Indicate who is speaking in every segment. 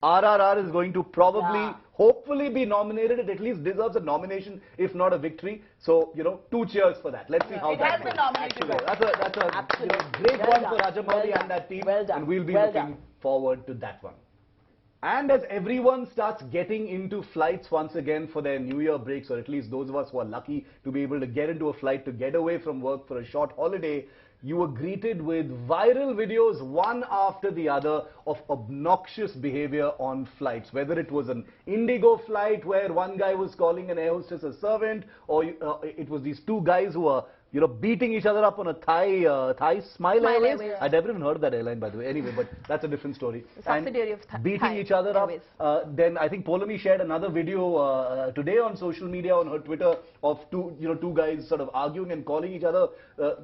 Speaker 1: RRR is going to probably, hopefully be nominated. It at least deserves a nomination, if not a victory. So, you know, 2 cheers for that. Let's see how that goes. Actually, that's a great one for Rajamouli and that team. And we'll be looking forward to that one. And as everyone starts getting into flights once again for their New Year breaks, or at least those of us who are lucky to be able to get into a flight to get away from work for a short holiday, you were greeted with viral videos, one after the other, of obnoxious behavior on flights. Whether it was an Indigo flight where one guy was calling an air hostess a servant, or it was these 2 guys who were, you know, beating each other up on a Thai Smile Airways. I'd never even heard of that airline, by the way. Anyway, but that's a different story.
Speaker 2: Subsidiary of
Speaker 1: beating each other up. Then I think Poulomi shared another video today on social media, on her Twitter, of 2 guys sort of arguing and calling each other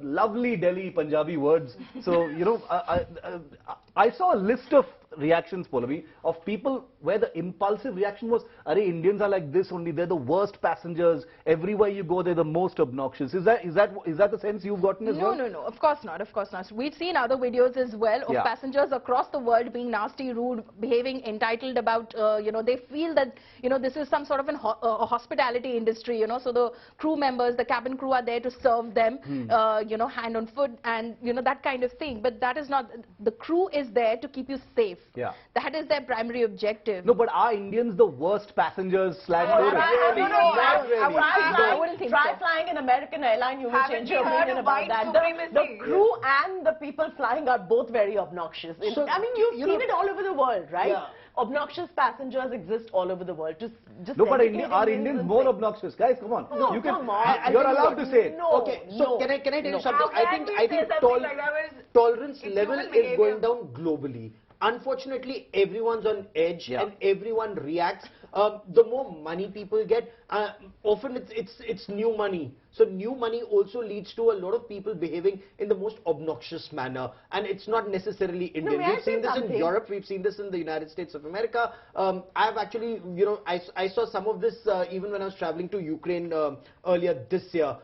Speaker 1: lovely Delhi Punjabi words. So, you know, I saw a list of reactions, Poulomi, of people where the impulsive reaction was, "Arey, Indians are like this only. They're the worst passengers. Everywhere you go, they're the most obnoxious." Is that the sense you've gotten as well?
Speaker 2: No. Of course not. Of course not. We've seen other videos as well of passengers across the world being nasty, rude, behaving entitled about, you know, they feel that, you know, this is some sort of a hospitality industry, you know, so the crew members, the cabin crew are there to serve them, you know, hand on foot and, you know, that kind of thing. But that is not, the crew is there to keep you safe.
Speaker 1: Yeah.
Speaker 2: That is their primary objective.
Speaker 1: No, but are Indians the worst passengers / tourists?
Speaker 2: I wouldn't think so.
Speaker 3: Try flying an American airline, you will change your opinion about that. The crew and the people flying are both very obnoxious.
Speaker 1: So,
Speaker 3: I mean, you've seen it all over the world, right? Yeah. Obnoxious passengers exist all over the world.
Speaker 1: No, but are Indians more obnoxious? Guys, come on.
Speaker 3: No, come on.
Speaker 1: You're allowed to say it.
Speaker 3: No,
Speaker 4: okay, so can I tell you something? I think tolerance level is going down globally. Unfortunately, everyone's on edge and everyone reacts. The more money people get, often it's new money. So new money also leads to a lot of people behaving in the most obnoxious manner, and it's not necessarily Indian. We've seen this in Europe. We've seen this in the United States of America. I've actually, you know, I saw some of this even when I was traveling to Ukraine earlier this year.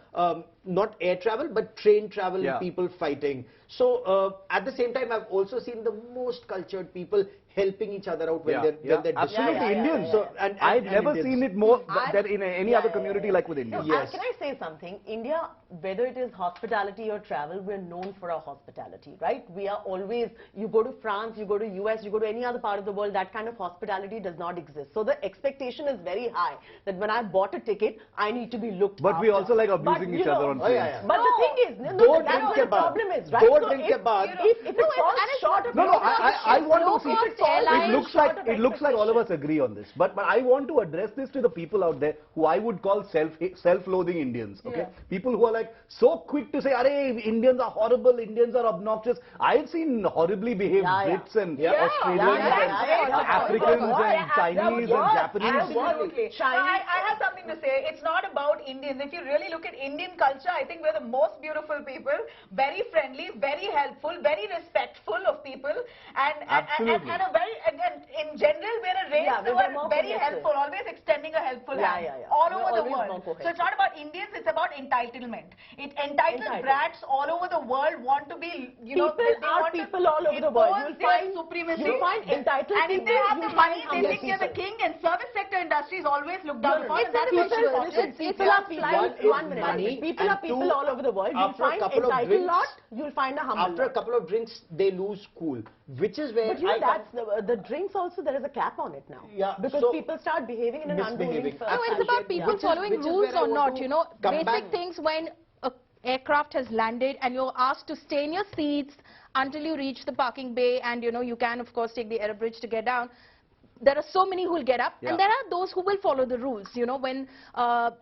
Speaker 4: Not air travel, but train travel, people fighting. So at the same time, I've also seen the most cultured people helping each other out when they're
Speaker 1: absolutely Indians. So, and I've never seen it more than in any other community like with Indians.
Speaker 3: No, can I say something? India, whether it is hospitality or travel, we're known for our hospitality, right? We are always, you go to France, you go to US, you go to any other part of the world, that kind of hospitality does not exist. So the expectation is very high that when I bought a ticket, I need to be looked after.
Speaker 1: But we also like abusing each other on trains.
Speaker 3: But the thing is, that's what the problem is, right? If it falls short of
Speaker 1: I want to see. It looks like all of us agree on this, but I want to address this to the people out there who I would call self-loathing Indians. Okay, people who are like so quick to say, "Arey, Indians are horrible, Indians are obnoxious." I've seen horribly behaved Brits and Australians and Africans and Chinese and Japanese.
Speaker 5: Absolutely. I have something to say. It's not about Indians. If you really look at Indian culture, I think we're the most beautiful people, very friendly, very helpful, very respectful of people, and a very, in general, we're a race who are very helpful, always extending a helpful hand all over the world. So it's not about Indians, it's about entitlement. Entitled brats all over the world want to be, you know,
Speaker 3: people all over the world.
Speaker 5: You'll find entitled and if they have the money, they think they're the king, and service sector industries always look down upon.
Speaker 3: People are people are people all over the world. You'll find entitled lot, you'll find a humble.
Speaker 4: After a couple of drinks, they lose cool, which is where.
Speaker 3: But you know, that's the drinks also. There is a cap on it now.
Speaker 4: Yeah,
Speaker 3: because
Speaker 4: so
Speaker 3: people start behaving in an unruly fashion.
Speaker 2: No, it's about people following rules or not. You know, basic things when an aircraft has landed and you're asked to stay in your seats until you reach the parking bay, and you know you can of course take the air bridge to get down. There are so many who will get up, and there are those who will follow the rules. You know, when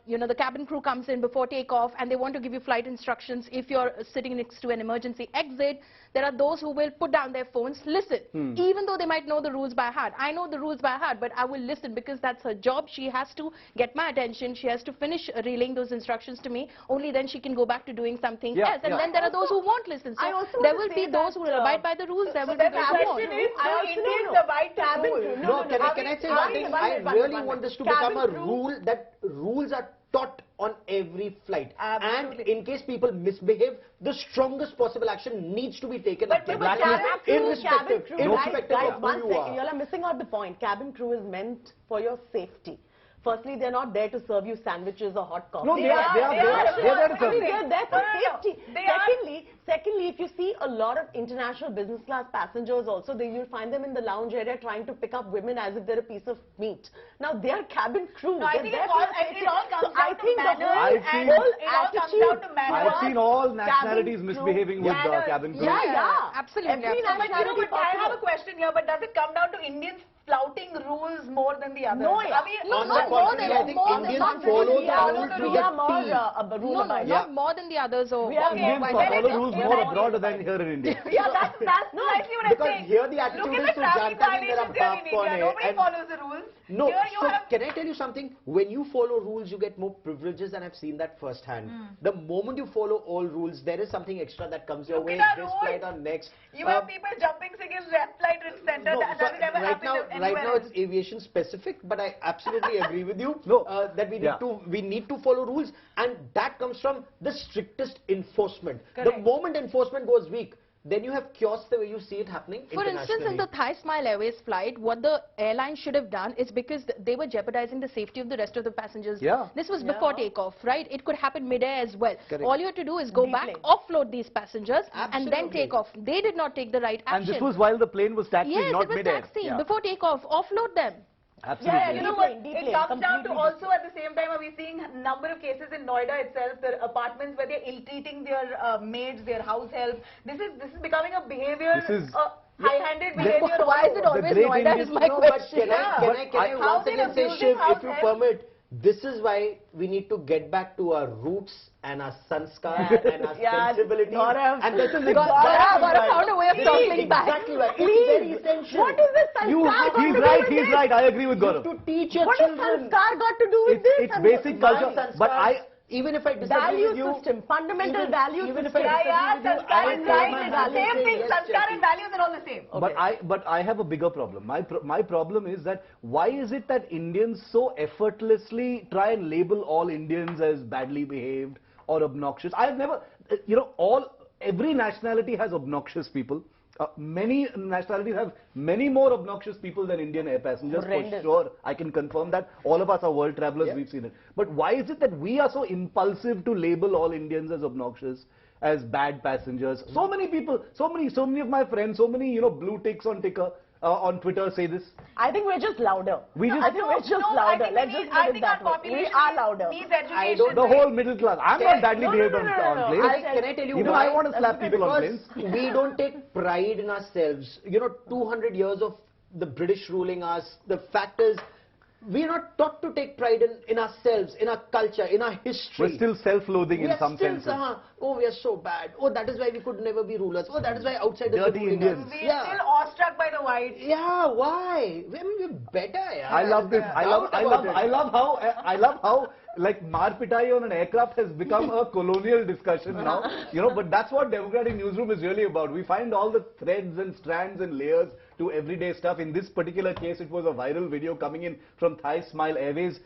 Speaker 2: you know, the cabin crew comes in before takeoff and they want to give you flight instructions if you're sitting next to an emergency exit, there are those who will put down their phones, listen, even though they might know the rules by heart. I know the rules by heart, but I will listen because that's her job. She has to get my attention. She has to finish relaying those instructions to me. Only then she can go back to doing something else. And then there are those who won't listen. So there will be those who will abide by the rules. There will be those who won't.
Speaker 5: Indians abide by the rules.
Speaker 4: Can I say one thing? I really want this to become a rule that rules are taught on every flight.
Speaker 5: Absolutely.
Speaker 4: And in case people misbehave, the strongest possible action needs to be taken.
Speaker 5: But
Speaker 4: irrespective
Speaker 3: Guys,
Speaker 4: of
Speaker 3: one
Speaker 4: who you
Speaker 3: second, you
Speaker 4: are.
Speaker 3: all are missing out the point. Cabin crew is meant for your safety. Firstly, they're not there to serve you sandwiches or hot coffee.
Speaker 1: No, they are there to serve you.
Speaker 3: They're there for safety.
Speaker 5: They
Speaker 3: Secondly, if you see a lot of international business class passengers also, you'll find them in the lounge area trying to pick up women as if they're a piece of meat. Now, they are cabin crew.
Speaker 5: No, I think it all comes down to manners and
Speaker 3: it
Speaker 5: all comes down to manners.
Speaker 1: I've seen all nationalities misbehaving with
Speaker 5: Manners.
Speaker 1: cabin crew.
Speaker 3: Yeah.
Speaker 2: Absolutely.
Speaker 3: Every
Speaker 5: But
Speaker 3: nationality
Speaker 5: but I have a question here, but does it come down to Indians flouting rules more than the others?
Speaker 3: No,
Speaker 5: Are we,
Speaker 4: On the contrary, I think Indians follow the rules to
Speaker 3: we are
Speaker 4: the
Speaker 3: more
Speaker 4: T.
Speaker 2: No, not more than the others. Or
Speaker 3: We are
Speaker 2: what?
Speaker 1: Indians
Speaker 5: Okay,
Speaker 1: follow rules more abroad than here in India.
Speaker 5: yeah, that's precisely what I'm
Speaker 4: Because
Speaker 5: saying.
Speaker 4: here the attitude
Speaker 5: Look
Speaker 4: is
Speaker 5: at
Speaker 4: to
Speaker 5: the traffic
Speaker 4: janta nahi mera
Speaker 5: violations here in
Speaker 4: baap kaun
Speaker 5: India.
Speaker 4: hai,
Speaker 5: Nobody
Speaker 4: and-
Speaker 5: follows the rules.
Speaker 4: No,
Speaker 5: Here you
Speaker 4: so
Speaker 5: have...
Speaker 4: can I tell you something? When you follow rules, you get more privileges, and I've seen that firsthand. The moment you follow all rules, there is something extra that comes your
Speaker 5: Look
Speaker 4: way.
Speaker 5: at our
Speaker 4: This
Speaker 5: roads.
Speaker 4: flight on next.
Speaker 5: You have people jumping singles left, right, and center.
Speaker 4: No,
Speaker 5: That
Speaker 4: so
Speaker 5: doesn't ever happen anywhere
Speaker 4: right now
Speaker 5: else.
Speaker 4: it's aviation specific, but I absolutely agree with you
Speaker 1: No.
Speaker 4: that we need to follow rules, and that comes from the strictest enforcement. The
Speaker 5: Correct.
Speaker 4: moment enforcement goes weak, then you have chaos the way you see it happening
Speaker 2: For instance, in
Speaker 4: internationally.
Speaker 2: the Thai Smile Airways flight, what the airline should have done is because they were jeopardizing the safety of the rest of the passengers.
Speaker 1: Yeah.
Speaker 2: This was before takeoff, right? It could happen mid-air as well.
Speaker 4: Correct.
Speaker 2: All you have to do is go back,
Speaker 3: Deplane.
Speaker 2: offload these passengers, and then
Speaker 4: Absolutely.
Speaker 2: take off. They did not take the right action.
Speaker 1: And this was while the plane was taxiing,
Speaker 2: yes,
Speaker 1: not
Speaker 2: it was
Speaker 1: mid-air.
Speaker 2: taxiing.
Speaker 1: Yeah.
Speaker 2: Before takeoff, offload them.
Speaker 1: Absolutely.
Speaker 5: Yeah, you know what?
Speaker 3: Deplane,
Speaker 5: It comes down to
Speaker 3: completely
Speaker 5: also at the same time, are we seeing a number of cases in Noida itself, there are apartments where they're ill-treating their maids, their house help. This is becoming a behavior,
Speaker 1: This is-
Speaker 5: high-handed behavior.
Speaker 2: Why is it
Speaker 5: also.
Speaker 2: always
Speaker 1: great
Speaker 2: Noida
Speaker 1: Indian-
Speaker 2: is my
Speaker 4: No, but
Speaker 2: question.
Speaker 4: can I
Speaker 5: How
Speaker 4: once
Speaker 5: they
Speaker 4: again say,
Speaker 5: abusing
Speaker 4: Shiv,
Speaker 5: house
Speaker 4: if you
Speaker 5: help?
Speaker 4: permit, this is why we need to get back to our roots and our sanskar and our sensibility.
Speaker 3: Gaurav.
Speaker 4: And this is
Speaker 2: Gaurav found a way of circling back.
Speaker 4: Exactly right. It's very essential.
Speaker 3: What is this sanskar
Speaker 4: You have-
Speaker 3: got to
Speaker 1: He's
Speaker 3: do
Speaker 1: right,
Speaker 3: with
Speaker 1: he's
Speaker 3: this?
Speaker 1: right. I agree with Gaurav.
Speaker 4: To teach your
Speaker 3: What has
Speaker 4: children.
Speaker 3: sanskar got to do with this?
Speaker 1: It's basic culture.
Speaker 4: My
Speaker 1: But
Speaker 4: sanskars, even if I disagree
Speaker 3: Value
Speaker 4: with you,
Speaker 3: system, fundamental value
Speaker 4: even if
Speaker 3: system.
Speaker 4: I
Speaker 5: Yeah,
Speaker 4: disagree with you,
Speaker 5: sanskar
Speaker 4: I
Speaker 5: and
Speaker 4: will say
Speaker 5: right,
Speaker 4: my
Speaker 5: it's the
Speaker 4: values
Speaker 5: same
Speaker 4: say
Speaker 5: thing.
Speaker 4: yes,
Speaker 5: Sanskar
Speaker 4: Jackie.
Speaker 5: and values are all the same.
Speaker 1: But I have a bigger problem. My problem is that why is it that Indians so effortlessly try and label all Indians as badly behaved or obnoxious? I've never, every nationality has obnoxious people. Many nationalities have many more obnoxious people than Indian air passengers,
Speaker 3: Horrendous.
Speaker 1: for sure. I can confirm that. All of us are world travelers,
Speaker 4: Yeah.
Speaker 1: we've seen it. But why is it that we are so impulsive to label all Indians as obnoxious, as bad passengers? So many people, so many of my friends, so many, blue ticks on Twitter say this.
Speaker 3: I think we're just louder. I think we're just
Speaker 5: I
Speaker 3: louder.
Speaker 5: think
Speaker 3: Let's
Speaker 5: we
Speaker 3: just
Speaker 5: need-
Speaker 3: put
Speaker 5: I
Speaker 3: it
Speaker 5: think our
Speaker 3: that way. We
Speaker 5: population
Speaker 3: are louder.
Speaker 5: needs education.
Speaker 4: I don't-
Speaker 1: The whole middle class. I'm not badly behaved on planes.
Speaker 4: Can I tell you
Speaker 1: Even
Speaker 4: why?
Speaker 1: I want to slap people on
Speaker 4: Because
Speaker 1: planes.
Speaker 4: we don't take pride in ourselves. 200 years of the British ruling us. The fact is, we are not taught to take pride in ourselves, in our culture, in our history.
Speaker 1: We're still self-loathing
Speaker 4: We
Speaker 1: in
Speaker 4: are
Speaker 1: some
Speaker 4: still,
Speaker 1: senses.
Speaker 4: Oh, we are so bad. Oh, that is why we could never be rulers. Oh, that is why outsiders
Speaker 1: Dirty
Speaker 4: are ruling
Speaker 1: Indians.
Speaker 4: us.
Speaker 5: We're still awestruck by the whites.
Speaker 4: Yeah, why? We're better. Yeah.
Speaker 1: I love this. I love how like Marpitai on an aircraft has become a colonial discussion now. But that's what Democratic Newsroom is really about. We find all the threads and strands and layers to everyday stuff. In this particular case, it was a viral video coming in from Thai Smile Airways.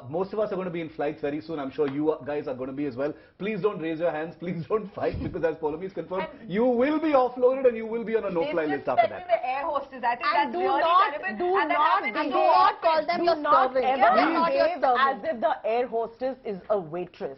Speaker 1: Most of us are going to be in flights very soon. I'm sure you guys are going to be as well. Please don't raise your hands. Please don't fight, because as Paulomi is confirmed, you will be offloaded and you will be on a no-fly list after that.
Speaker 5: The air hostess. I think
Speaker 3: And
Speaker 5: that's really terrible.
Speaker 3: do
Speaker 5: And that
Speaker 3: not,
Speaker 5: happens
Speaker 2: And
Speaker 5: so
Speaker 2: do not
Speaker 5: often.
Speaker 2: call them
Speaker 3: do
Speaker 2: your
Speaker 3: not
Speaker 2: servant.
Speaker 3: ever
Speaker 2: They are not your
Speaker 3: behave
Speaker 2: servant.
Speaker 3: as if the air hostess is a waitress.